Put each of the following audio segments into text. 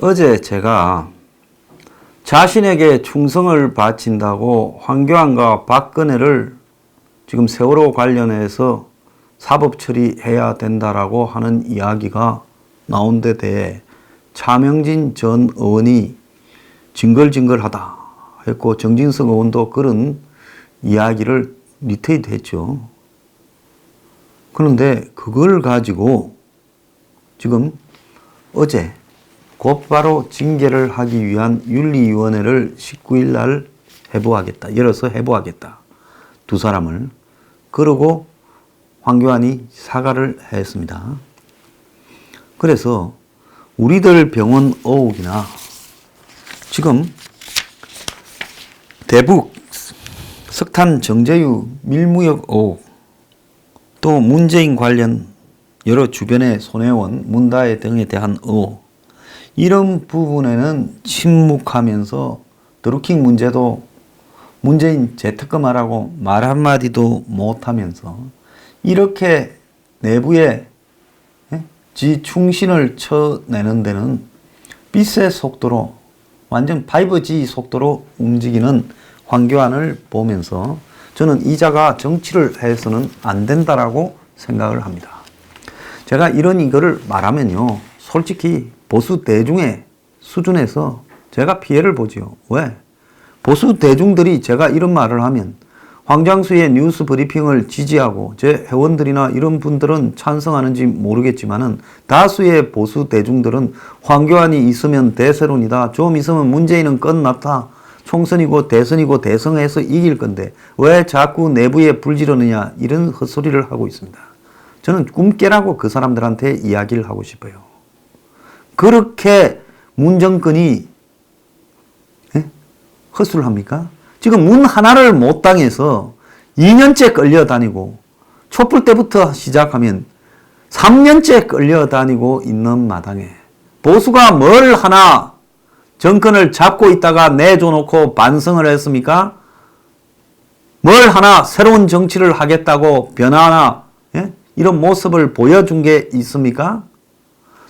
어제 제가 자신에게 충성을 바친다고 황교안과 박근혜를 지금 세월호 관련해서 사법 처리해야 된다라고 하는 이야기가 나온 데 대해 차명진 전 의원이 징글징글하다 했고, 정진석 의원도 그런 이야기를 리트윗 했죠. 그런데 그걸 가지고 지금 어제 곧바로 징계를 하기 위한 윤리위원회를 19일 날 열어서 해부하겠다. 두 사람을. 그러고 황교안이 사과를 했습니다. 그래서 우리들 병원 의혹이나 지금 대북 석탄 정제유 밀무역 의혹, 또 문재인 관련 여러 주변의 손해원, 문다혜 등에 대한 의혹, 이런 부분에는 침묵하면서 드루킹 문제도 문재인 재특검하라고 말 한마디도 못하면서 이렇게 내부에 지 충신을 쳐내는 데는 빛의 속도로, 완전 5G 속도로 움직이는 황교안을 보면서 저는 이자가 정치를 해서는 안 된다라고 생각을 합니다. 제가 이거를 말하면요, 솔직히 보수 대중의 수준에서 제가 피해를 보지요. 왜? 보수 대중들이 제가 이런 말을 하면 황장수의 뉴스 브리핑을 지지하고, 제 회원들이나 이런 분들은 찬성하는지 모르겠지만은 다수의 보수 대중들은 황교안이 있으면 대세론이다, 좀 있으면 문재인은 끝났다, 총선이고 대선이고 대성해서 이길 건데 왜 자꾸 내부에 불지르느냐, 이런 헛소리를 하고 있습니다. 저는 꿈 깨라고 그 사람들한테 이야기를 하고 싶어요. 그렇게 문정권이 헛수를 합니까? 지금 문 하나를 못 당해서 2년째 끌려다니고, 촛불 때부터 시작하면 3년째 끌려다니고 있는 마당에 보수가 뭘 하나 정권을 잡고 있다가 내줘놓고 반성을 했습니까? 뭘 하나 새로운 정치를 하겠다고 변화나 이런 모습을 보여준 게 있습니까?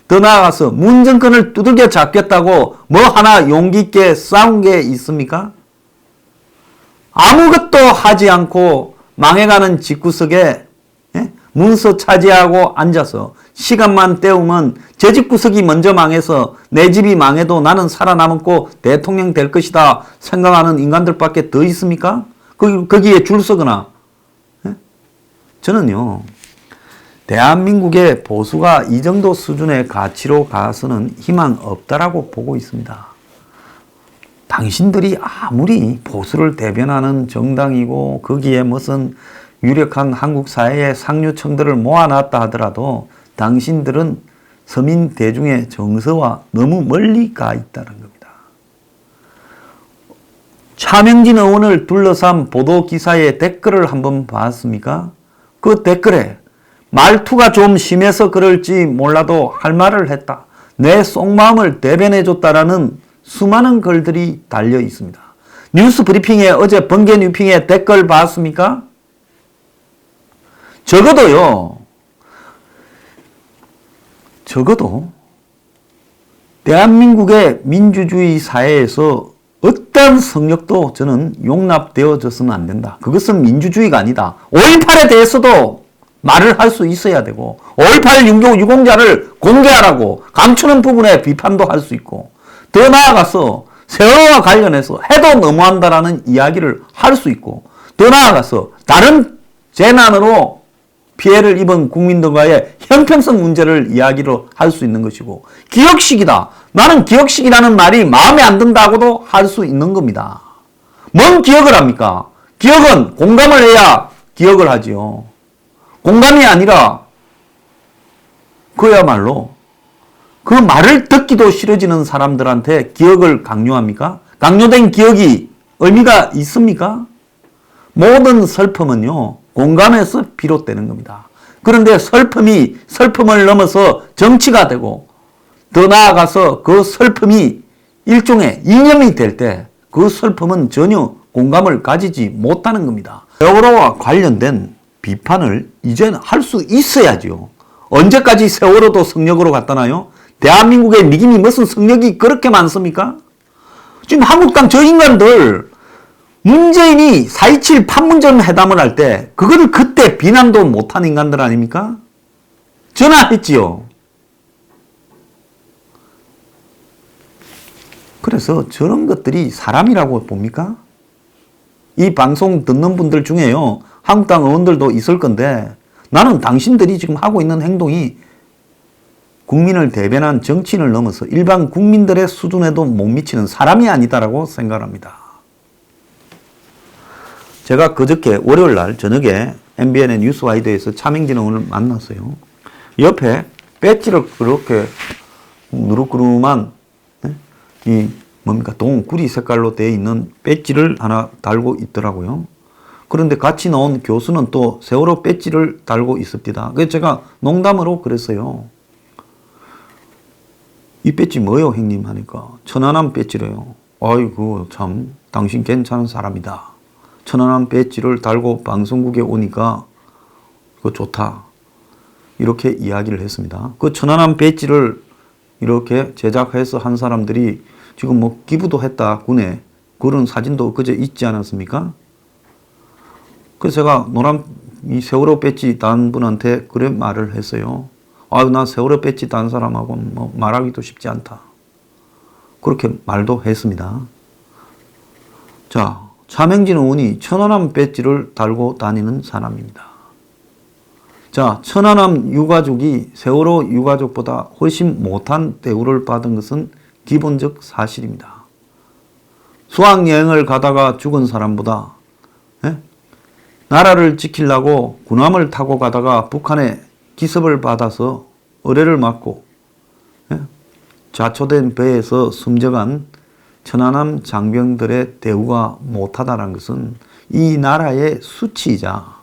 더 나아가서 문정권을 두들겨 잡겠다고 뭐 하나 용기 있게 싸운 게 있습니까? 아무것도 하지 않고 망해가는 집구석에 문서 차지하고 앉아서 시간만 때우면 제 집구석이 먼저 망해서 내 집이 망해도 나는 살아남고 대통령 될 것이다 생각하는 인간들밖에 더 있습니까? 거기에 줄 서거나. 저는요, 대한민국의 보수가 이 정도 수준의 가치로 가서는 희망 없다라고 보고 있습니다. 당신들이 아무리 보수를 대변하는 정당이고 거기에 무슨 유력한 한국 사회의 상류층들을 모아놨다 하더라도 당신들은 서민 대중의 정서와 너무 멀리 가 있다는 겁니다. 차명진 의원을 둘러싼 보도기사의 댓글을 한번 봤습니까? 그 댓글에 말투가 좀 심해서 그럴지 몰라도 할 말을 했다, 내 속마음을 대변해줬다라는 수많은 글들이 달려 있습니다. 뉴스 브리핑에 어제 번개 뉴핑에 댓글 봤습니까? 적어도 대한민국의 민주주의 사회에서 어떠한 성역도 저는 용납되어져서는 안 된다. 그것은 민주주의가 아니다. 5.18에 대해서도 말을 할 수 있어야 되고, 5.18 유공자를 공개하라고 감추는 부분에 비판도 할 수 있고, 더 나아가서 세월호와 관련해서 해도 너무한다라는 이야기를 할 수 있고, 더 나아가서 다른 재난으로 피해를 입은 국민들과의 형평성 문제를 이야기로 할 수 있는 것이고, 기억식이다, 나는 기억식이라는 말이 마음에 안 든다고도 할 수 있는 겁니다. 뭔 기억을 합니까? 기억은 공감을 해야 기억을 하지요. 공감이 아니라 그야말로 그 말을 듣기도 싫어지는 사람들한테 기억을 강요합니까? 강요된 기억이 의미가 있습니까? 모든 슬픔은요, 공감에서 비롯되는 겁니다. 그런데 슬픔을 넘어서 정치가 되고, 더 나아가서 그 슬픔이 일종의 이념이 될 때 그 슬픔은 전혀 공감을 가지지 못하는 겁니다. 세월호와 관련된 비판을 이제는 할 수 있어야죠. 언제까지 세월호도 성역으로 갖다 놔요? 대한민국의 믿음이 무슨 성역이 그렇게 많습니까? 지금 한국당 저 인간들 문재인이 4.27 판문점 회담을 할 때 그거를 그때 비난도 못한 인간들 아닙니까? 전화했지요. 그래서 저런 것들이 사람이라고 봅니까? 이 방송 듣는 분들 중에요. 한국당 의원들도 있을 건데 나는 당신들이 지금 하고 있는 행동이 국민을 대변한 정치인을 넘어서 일반 국민들의 수준에도 못 미치는 사람이 아니다라고 생각합니다. 제가 그저께 월요일 날 저녁에 MBN의 뉴스와이드에서 차명진 의원을 만났어요. 옆에 배지를 그렇게 누룩그름한 이 뭡니까 동구리 색깔로 되어 있는 배지를 하나 달고 있더라고요. 그런데 같이 나온 교수는 또 세월호 배지를 달고 있습니다. 그래서 제가 농담으로 그랬어요. 이 배지 뭐예요, 형님? 하니까 천안함 배지래요. 아이고 참 당신 괜찮은 사람이다. 천안함 배지를 달고 방송국에 오니까 그거 좋다. 이렇게 이야기를 했습니다. 그 천안함 배지를 이렇게 제작해서 한 사람들이 지금 뭐 기부도 했다 군에 그런 사진도 그제 있지 않았습니까? 그래서 제가 이 세월호 배지 단 분한테 그래 말을 했어요. 아유 나 세월호 배지 단 사람하고 뭐 말하기도 쉽지 않다. 그렇게 말도 했습니다. 자, 차명진 의원이 천안함 배지를 달고 다니는 사람입니다. 자, 천안함 유가족이 세월호 유가족보다 훨씬 못한 대우를 받은 것은 기본적 사실입니다. 수학여행을 가다가 죽은 사람보다 나라를 지키려고 군함을 타고 가다가 북한에 기습을 받아서 의뢰를 맞고 좌초된 배에서 숨져간 천안함 장병들의 대우가 못하다는 것은 이 나라의 수치이자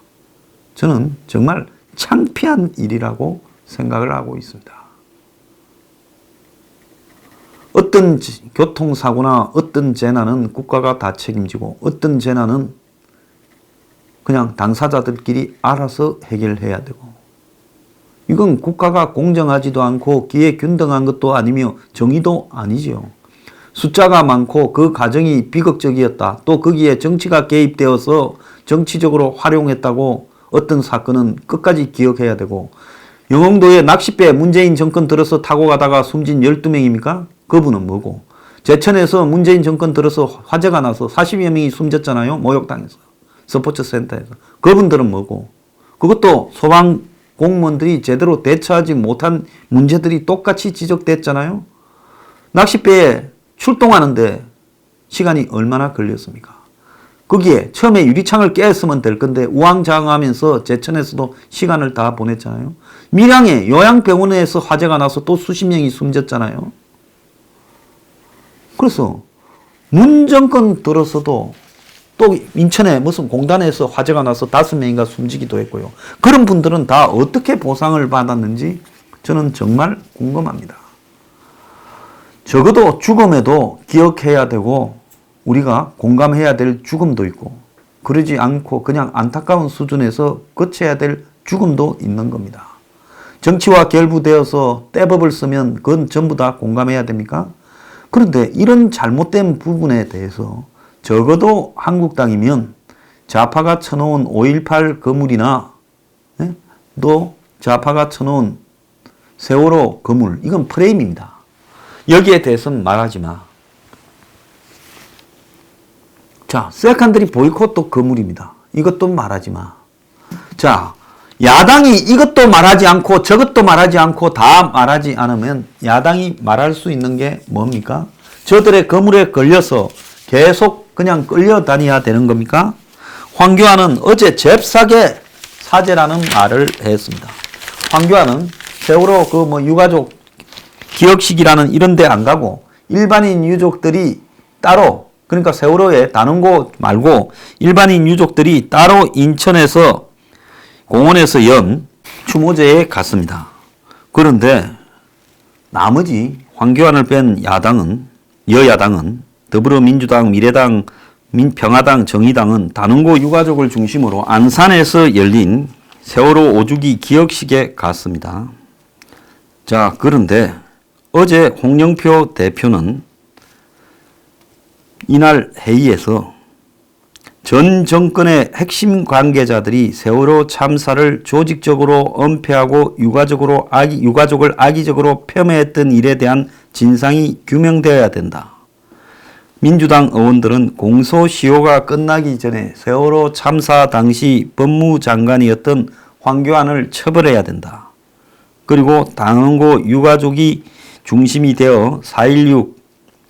저는 정말 창피한 일이라고 생각을 하고 있습니다. 어떤 교통사고나 어떤 재난은 국가가 다 책임지고 어떤 재난은 그냥 당사자들끼리 알아서 해결해야 되고 이건 국가가 공정하지도 않고 기회균등한 것도 아니며 정의도 아니지요. 숫자가 많고 그 과정이 비극적이었다. 또 거기에 정치가 개입되어서 정치적으로 활용했다고 어떤 사건은 끝까지 기억해야 되고 영흥도에 낚싯배 문재인 정권 들어서 타고 가다가 숨진 12명입니까? 그분은 뭐고 제천에서 문재인 정권 들어서 화재가 나서 40여 명이 숨졌잖아요. 목욕탕에서 스포츠센터에서 그분들은 뭐고 그것도 소방 공무원들이 제대로 대처하지 못한 문제들이 똑같이 지적됐잖아요. 낚싯배에 출동하는데 시간이 얼마나 걸렸습니까? 거기에 처음에 유리창을 깼으면 될 건데 우왕좌왕하면서 제천에서도 시간을 다 보냈잖아요. 밀양에 요양병원에서 화재가 나서 또 수십 명이 숨졌잖아요. 그래서 문 정권 들어서도 또 인천에 무슨 공단에서 화재가 나서 5명인가 숨지기도 했고요. 그런 분들은 다 어떻게 보상을 받았는지 저는 정말 궁금합니다. 적어도 죽음에도 기억해야 되고 우리가 공감해야 될 죽음도 있고 그러지 않고 그냥 안타까운 수준에서 거쳐야 될 죽음도 있는 겁니다. 정치와 결부되어서 떼법을 쓰면 그건 전부 다 공감해야 됩니까? 그런데 이런 잘못된 부분에 대해서 적어도 한국당이면 좌파가 쳐놓은 5.18 건물이나 또 좌파가 쳐놓은 세월호 건물 이건 프레임입니다. 여기에 대해서는 말하지 마. 자, 세컨드리 보이콧도 건물입니다. 이것도 말하지 마. 자, 야당이 이것도 말하지 않고 저것도 말하지 않고 다 말하지 않으면 야당이 말할 수 있는 게 뭡니까? 저들의 거물에 걸려서 계속 그냥 끌려다녀야 되는 겁니까? 황교안은 어제 잽싸게 사죄라는 말을 했습니다. 황교안은 세월호 그 유가족 기억식이라는 이런 데 안 가고 일반인 유족들이 따로 그러니까 세월호에 다른곳 말고 일반인 유족들이 따로 인천에서 공원에서 연 추모제에 갔습니다. 그런데 나머지 황교안을 뺀 여야당은 더불어민주당, 미래당, 평화당, 정의당은 다른곳 유가족을 중심으로 안산에서 열린 세월호 5주기 기억식에 갔습니다. 자, 그런데 어제 홍영표 대표는 이날 회의에서 전 정권의 핵심 관계자들이 세월호 참사를 조직적으로 은폐하고 유가족을 악의적으로 폄훼했던 일에 대한 진상이 규명되어야 된다. 민주당 의원들은 공소시효가 끝나기 전에 세월호 참사 당시 법무장관이었던 황교안을 처벌해야 된다. 그리고 당원고 유가족이 중심이 되어 4.16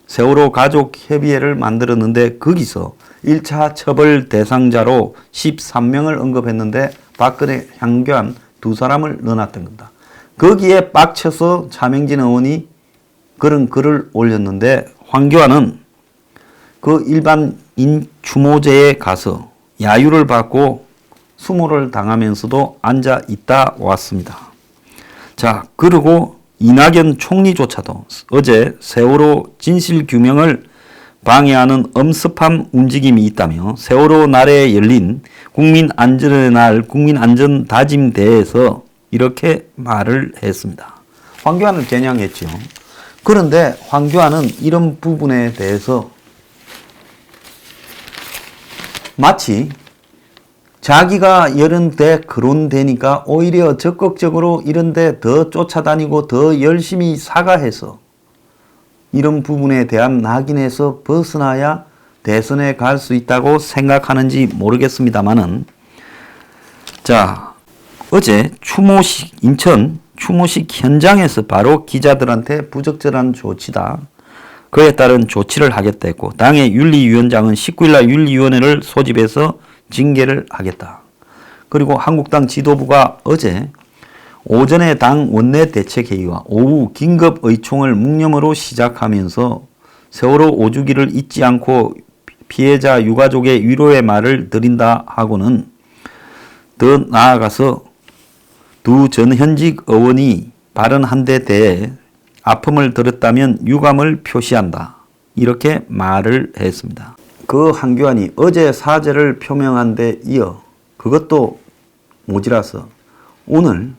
세월호 가족협의회를 만들었는데 거기서 1차 처벌 대상자로 13명을 언급했는데 박근혜, 황교안 두 사람을 넣어놨던 겁니다. 거기에 빡쳐서 차명진 의원이 그런 글을 올렸는데 황교안은 그 일반인 추모제에 가서 야유를 받고 수모를 당하면서도 앉아 있다 왔습니다. 자, 그리고 이낙연 총리조차도 어제 세월호 진실규명을 방해하는 엄습한 움직임이 있다며 세월호 날에 열린 국민안전의 날 국민안전다짐대회에서 이렇게 말을 했습니다. 황교안을 겨냥했죠. 그런데 황교안은 이런 부분에 대해서 마치 자기가 이런 데 거론되니까 오히려 적극적으로 이런 데 더 쫓아다니고 더 열심히 사과해서 이런 부분에 대한 낙인에서 벗어나야 대선에 갈 수 있다고 생각하는지 모르겠습니다만은, 자, 어제 인천 추모식 현장에서 바로 기자들한테 부적절한 조치다, 그에 따른 조치를 하겠다 했고, 당의 윤리위원장은 19일날 윤리위원회를 소집해서 징계를 하겠다. 그리고 한국당 지도부가 어제 오전에 당 원내대책회의와 오후 긴급의총을 묵념으로 시작하면서 세월호 5주기를 잊지 않고 피해자 유가족의 위로의 말을 드린다 하고는 더 나아가서 두 전현직 의원이 발언한 데 대해 아픔을 들었다면 유감을 표시한다. 이렇게 말을 했습니다. 그 황교안이 어제 사죄를 표명한 데 이어 그것도 모자라서 오늘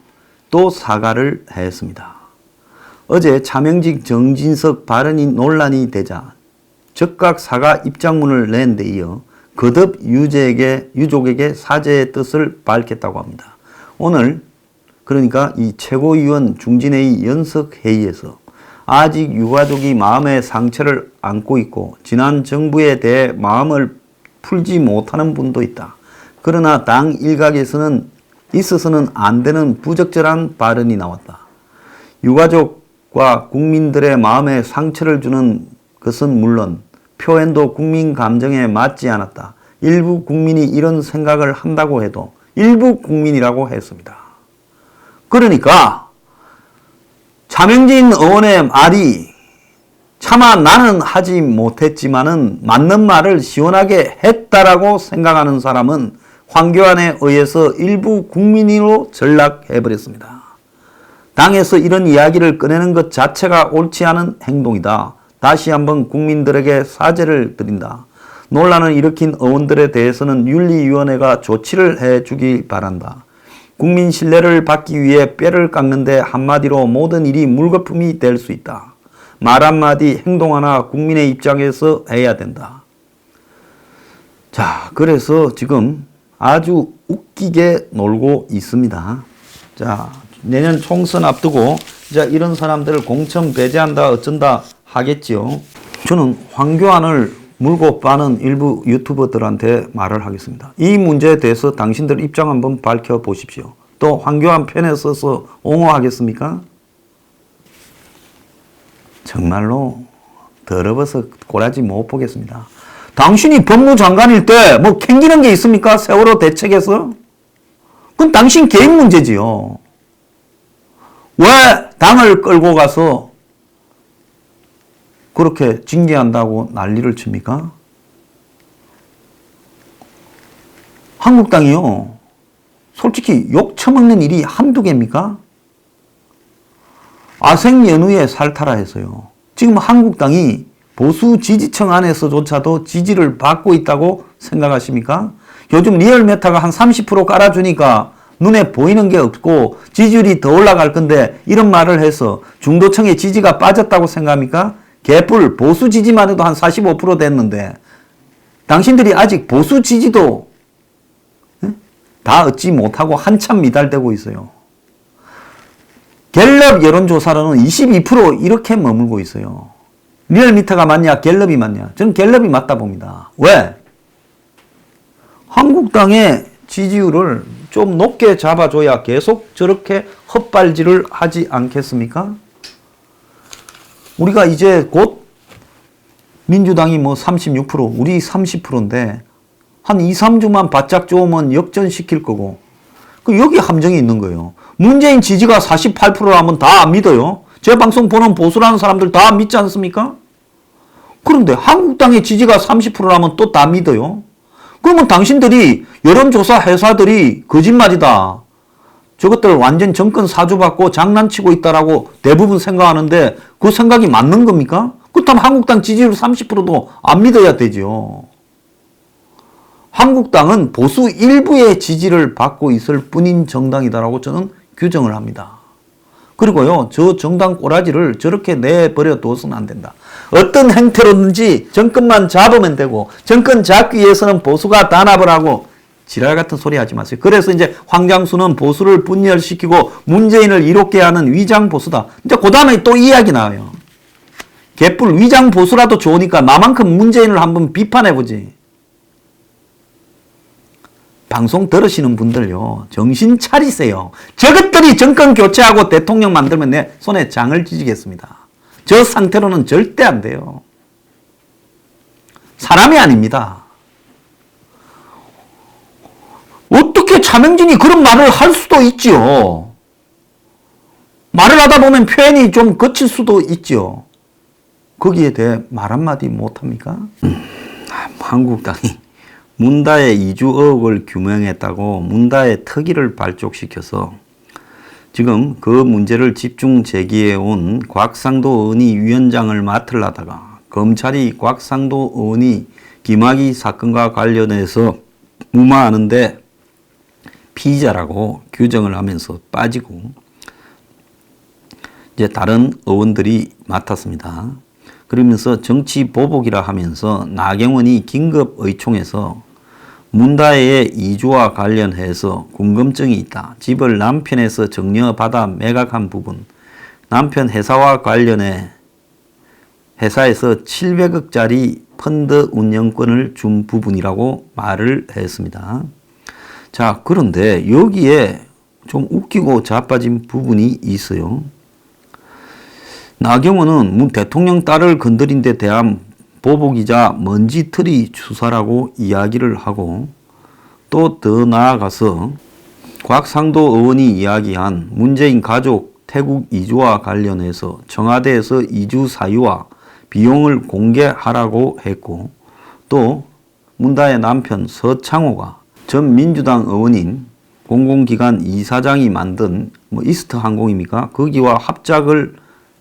또 사과를 했습니다. 어제 차명직 정진석 발언이 논란이 되자 즉각 사과 입장문을 낸 데 이어 거듭 유족에게 사죄의 뜻을 밝혔다고 합니다. 오늘 그러니까 이 최고위원 중진회의 연석회의에서 아직 유가족이 마음의 상처를 안고 있고 지난 정부에 대해 마음을 풀지 못하는 분도 있다. 그러나 당 일각에서는 있어서는 안 되는 부적절한 발언이 나왔다. 유가족과 국민들의 마음에 상처를 주는 것은 물론 표현도 국민 감정에 맞지 않았다. 일부 국민이 이런 생각을 한다고 해도 일부 국민이라고 했습니다. 그러니까 차명진 의원의 말이 차마 나는 하지 못했지만은 맞는 말을 시원하게 했다라고 생각하는 사람은 황교안에 의해서 일부 국민으로 전락해버렸습니다. 당에서 이런 이야기를 꺼내는 것 자체가 옳지 않은 행동이다. 다시 한번 국민들에게 사죄를 드린다. 논란을 일으킨 의원들에 대해서는 윤리위원회가 조치를 해주기 바란다. 국민 신뢰를 받기 위해 뼈를 깎는데 한마디로 모든 일이 물거품이 될 수 있다. 말 한마디 행동 하나 국민의 입장에서 해야 된다. 자, 그래서 지금 아주 웃기게 놀고 있습니다. 자, 내년 총선 앞두고 이제 이런 사람들을 공천 배제한다 어쩐다 하겠지요. 저는 황교안을 물고 빠는 일부 유튜버들한테 말을 하겠습니다. 이 문제에 대해서 당신들 입장 한번 밝혀보십시오. 또 황교안 편에 서서 옹호하겠습니까? 정말로 더러워서 꼬라지 못 보겠습니다. 당신이 법무장관일 때 뭐 캥기는 게 있습니까? 세월호 대책에서? 그건 당신 개인 문제지요. 왜 당을 끌고 가서 그렇게 징계한다고 난리를 칩니까? 한국당이요. 솔직히 욕 처먹는 일이 한두 개입니까? 아생연후에 살타라 해서요. 지금 한국당이 보수 지지층 안에서조차도 지지를 받고 있다고 생각하십니까? 요즘 리얼메타가 한 30% 깔아주니까 눈에 보이는 게 없고 지지율이 더 올라갈 건데 이런 말을 해서 중도층의 지지가 빠졌다고 생각합니까? 개뿔 보수 지지만 해도 한 45% 됐는데 당신들이 아직 보수 지지도 다 얻지 못하고 한참 미달되고 있어요. 갤럽 여론조사로는 22% 이렇게 머물고 있어요. 리얼미터가 맞냐 갤럽이 맞냐? 저는 갤럽이 맞다 봅니다. 왜? 한국당의 지지율을 좀 높게 잡아줘야 계속 저렇게 헛발질을 하지 않겠습니까? 우리가 이제 곧 민주당이 뭐 36%, 우리 30%인데 한 2, 3주만 바짝 쪼으면 역전시킬 거고 여기 함정이 있는 거예요. 문재인 지지가 48%라면 다 안 믿어요. 제 방송 보는 보수라는 사람들 다 믿지 않습니까? 그런데 한국당의 지지가 30%라면 또 다 믿어요. 그러면 당신들이 여론조사 회사들이 거짓말이다. 저것들 완전 정권 사주받고 장난치고 있다라고 대부분 생각하는데 그 생각이 맞는 겁니까? 그렇다면 한국당 지지율 30%도 안 믿어야 되죠. 한국당은 보수 일부의 지지를 받고 있을 뿐인 정당이다라고 저는 규정을 합니다. 그리고요, 저 정당 꼬라지를 저렇게 내버려 둬서는 안 된다. 어떤 행태로든지 정권만 잡으면 되고, 정권 잡기 위해서는 보수가 단합을 하고, 지랄 같은 소리 하지 마세요. 그래서 이제 황장수는 보수를 분열시키고 문재인을 이롭게 하는 위장 보수다. 이제 그 다음에 또 이야기 나와요. 개뿔 위장 보수라도 좋으니까 나만큼 문재인을 한번 비판해보지. 방송 들으시는 분들요, 정신 차리세요. 저것들이 정권 교체하고 대통령 만들면 내 손에 장을 찢겠습니다. 저 상태로는 절대 안 돼요. 사람이 아닙니다. 어떻게 차명진이 그런 말을 할 수도 있죠. 말을 하다 보면 표현이 좀 거칠 수도 있죠. 거기에 대해 말 한마디 못합니까? 한국당이 문다의 이주 의혹을 규명했다고 문다의 특위를 발족시켜서 지금 그 문제를 집중 제기해온 곽상도 의원이 위원장을 맡으려다가 검찰이 곽상도 의원이 김학의 사건과 관련해서 무마하는데 피의자라고 규정을 하면서 빠지고 이제 다른 의원들이 맡았습니다. 그러면서 정치 보복이라 하면서 나경원이 긴급 의총에서 문다의 이주와 관련해서 궁금증이 있다. 집을 남편에서 정려받아 매각한 부분, 남편 회사와 관련해 회사에서 700억짜리 펀드 운영권을 준 부분이라고 말을 했습니다. 자, 그런데 여기에 좀 웃기고 자빠진 부분이 있어요. 나경원은 문 대통령 딸을 건드린 데 대한 보복이자 먼지털이 수사라고 이야기를 하고 또 더 나아가서 곽상도 의원이 이야기한 문재인 가족 태국 이주와 관련해서 청와대에서 이주 사유와 비용을 공개하라고 했고 또 문다의 남편 서창호가 전 민주당 의원인 공공기관 이사장이 만든 이스트 항공입니까? 거기와 합작을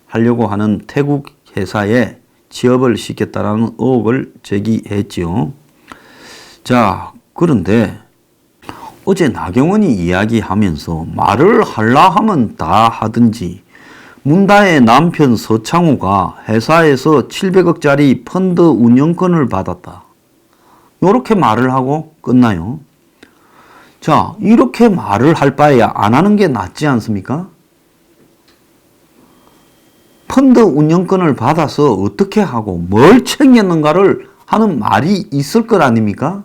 하려고 하는 태국 회사에 취업을 시켰다라는 의혹을 제기했지요. 자, 그런데 어제 나경원이 이야기하면서 말을 하려 하면 다 하든지 문다의 남편 서창호가 회사에서 700억짜리 펀드 운영권을 받았다. 이렇게 말을 하고 끝나요. 자, 이렇게 말을 할 바에야 안 하는 게 낫지 않습니까? 펀드 운영권을 받아서 어떻게 하고 뭘 챙겼는가를 하는 말이 있을 것 아닙니까?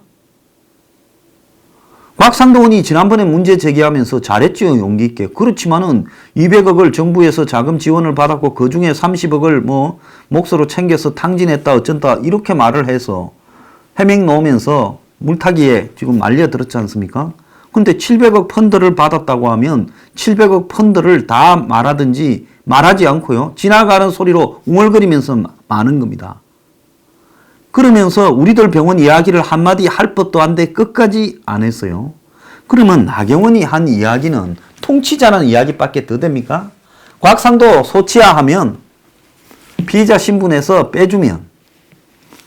곽상도 의원이 지난번에 문제 제기하면서 잘했죠, 용기 있게. 그렇지만은 200억을 정부에서 자금 지원을 받았고 그 중에 30억을 몫으로 챙겨서 탕진했다 어쩐다 이렇게 말을 해서 해명 놓으면서 물타기에 지금 말려들었지 않습니까? 근데 700억 펀드를 받았다고 하면 700억 펀드를 다 말하든지 말하지 않고요. 지나가는 소리로 웅얼거리면서 마는 겁니다. 그러면서 우리들 병원 이야기를 한마디 할 법도 한데 끝까지 안 했어요. 그러면 나경원이 한 이야기는 통치자라는 이야기밖에 더 됩니까? 곽상도 소치하하면 피의자 신분에서 빼주면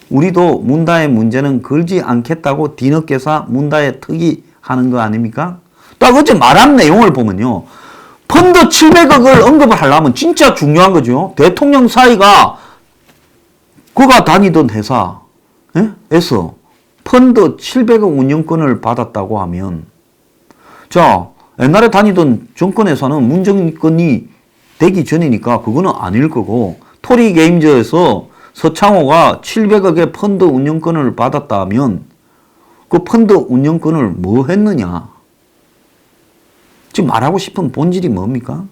우리도 문다의 문제는 걸지 않겠다고 뒤늦게서 문다의 특위 하는 거 아닙니까? 딱 어제 말한 내용을 보면요. 펀드 700억을 언급을 하려면 진짜 중요한 거죠. 대통령 사이가 그가 다니던 회사에서 펀드 700억 운영권을 받았다고 하면, 자, 옛날에 다니던 정권회사는 문정권이 되기 전이니까 그거는 아닐 거고, 토리게임즈에서 서창호가 700억의 펀드 운영권을 받았다 하면 그 펀드 운영권을 뭐 했느냐? 지금 말하고 싶은 본질이 뭡니까?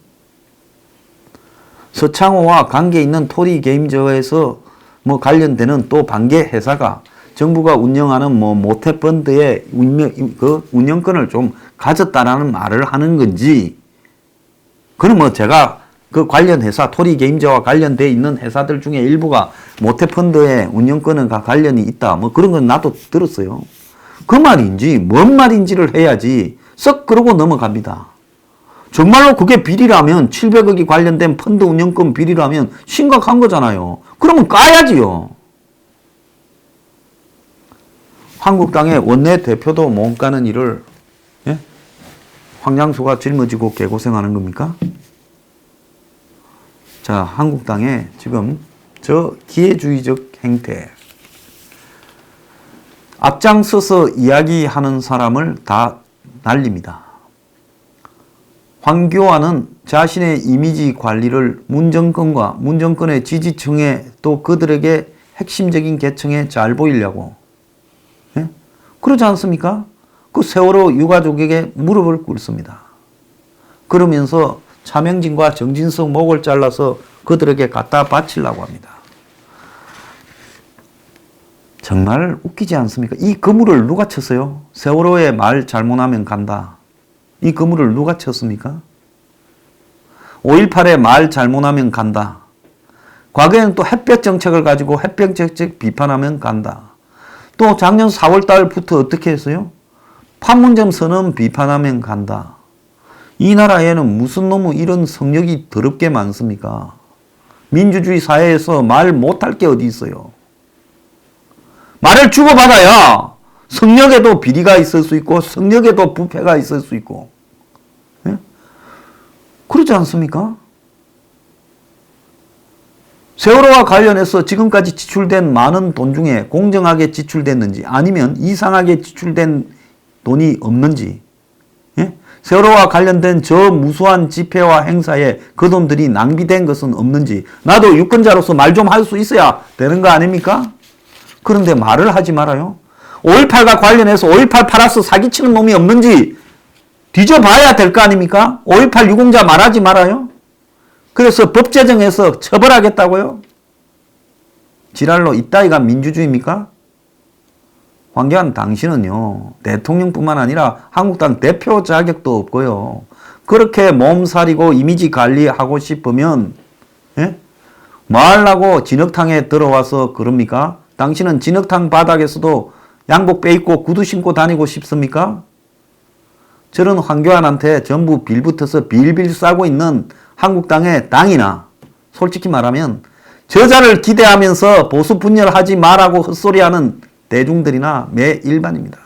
서창호와 관계 있는 토리게임즈에서 뭐 관련되는 또 반개 회사가 정부가 운영하는 뭐 모태펀드의 운영권을 좀 가졌다라는 말을 하는 건지, 그는 뭐 제가 그 관련 회사, 토리게임즈와 관련돼 있는 회사들 중에 일부가 모태펀드의 운영권과 관련이 있다, 뭐 그런 건 나도 들었어요. 그 말인지 뭔 말인지를 해야지 썩 그러고 넘어갑니다. 정말로 그게 비리라면, 700억이 관련된 펀드 운영권 비리라면 심각한 거잖아요. 그러면 까야지요. 한국당의 원내대표도 못 가는 일을 황장수가 짊어지고 개고생하는 겁니까? 자, 한국당의 지금 저 기회주의적 행태, 앞장서서 이야기하는 사람을 다 날립니다. 황교안은 자신의 이미지 관리를 문정권과 문정권의 지지층에 또 그들에게 핵심적인 계층에 잘 보이려고, 그러지 않습니까? 그 세월호 유가족에게 무릎을 꿇습니다. 그러면서 차명진과 정진석 목을 잘라서 그들에게 갖다 바치려고 합니다. 정말 웃기지 않습니까? 이 그물을 누가 쳤어요? 세월호에 말 잘못하면 간다. 이 그물을 누가 쳤습니까? 5.18에 말 잘못하면 간다. 과거에는 또 햇볕 정책을 가지고 햇볕 정책 비판하면 간다. 또 작년 4월 달부터 어떻게 했어요? 판문점 선언 비판하면 간다. 이 나라에는 무슨 놈의 이런 성역이 더럽게 많습니까? 민주주의 사회에서 말 못할 게 어디 있어요? 말을 주고받아야 성역에도 비리가 있을 수 있고 성역에도 부패가 있을 수 있고, 그러지 않습니까? 세월호와 관련해서 지금까지 지출된 많은 돈 중에 공정하게 지출됐는지 아니면 이상하게 지출된 돈이 없는지, 세월호와 관련된 저 무수한 집회와 행사에 그 돈들이 낭비된 것은 없는지 나도 유권자로서 말 좀 할 수 있어야 되는 거 아닙니까? 그런데 말을 하지 말아요. 5.18과 관련해서 5.18 팔아서 사기치는 놈이 없는지 뒤져봐야 될 거 아닙니까? 5.18 유공자 말하지 말아요. 그래서 법 제정해서 처벌하겠다고요? 지랄로 이따위가 민주주의입니까? 황교안 당신은요, 대통령뿐만 아니라 한국당 대표 자격도 없고요. 그렇게 몸살이고 이미지 관리하고 싶으면 뭐 하려고 진흙탕에 들어와서 그럽니까? 당신은 진흙탕 바닥에서도 양복 빼입고 구두 신고 다니고 싶습니까? 저런 황교안한테 전부 빌붙어서 빌빌 싸고 있는 한국당의 당이나, 솔직히 말하면 저자를 기대하면서 보수 분열하지 말라고 헛소리하는 대중들이나 매 일반입니다.